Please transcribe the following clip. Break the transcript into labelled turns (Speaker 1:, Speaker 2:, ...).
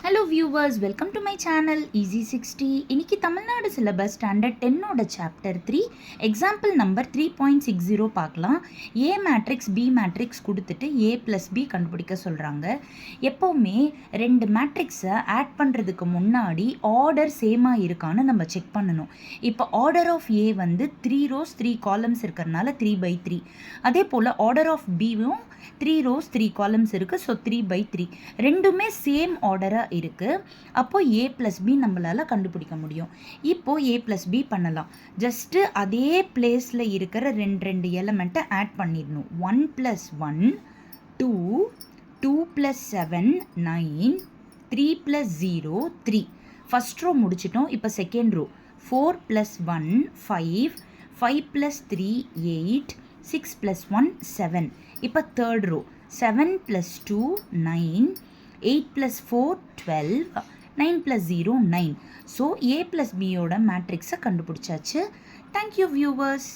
Speaker 1: Hello viewers, welcome to my channel easy 60. இன்னைக்கு Tamil Nadu syllabus standard 10ஓட chapter 3 example number 3.60 பார்க்கலாம். A matrix B matrix கொடுத்துட்டு ஏ plus B கண்டுபிடிக்க சொல்கிறாங்க. எப்போவுமே ரெண்டு மேட்ரிக்ஸை ஆட் பண்ணுறதுக்கு முன்னாடி ஆர்டர் சேமாக இருக்கான்னு நம்ம செக் பண்ணணும். இப்போ ஆர்டர் ஆஃப் ஏ வந்து 3 rows 3 columns இருக்கிறதுனால 3/3. அதே போல் ஆர்டர் ஆஃப் பியும் 3 rows 3 columns இருக்குது. ஸோ 3/3 ரெண்டுமே சேம் ஆர்டராக இருக்குது. அப்போ ஏ ப்ளஸ் பி நம்மளால் கண்டுபிடிக்க முடியும். இப்போது ஏ ப்ளஸ் பி பண்ணலாம். ஜஸ்ட்டு அதே பிளேஸில் இருக்கிற ரெண்டு எலமெண்ட்டை ஆட் பண்ணிடணும். 1 + 1 2, 2 + 7 9, 3 + 0 3. ஃபஸ்ட் ரோ முடிச்சிட்டோம். இப்போ செகண்ட் ரோ 4 + 1 5, 5 + 3 8, 6 + 1 7. இப்போ தேர்ட் ரோ 7 + 2 9, 8 + 4 12, 9 + 0 9. ஸோ ஏ ப்ளஸ் பியோட மேட்ரிக்ஸை கண்டுபிடிச்சாச்சு. Thank you viewers.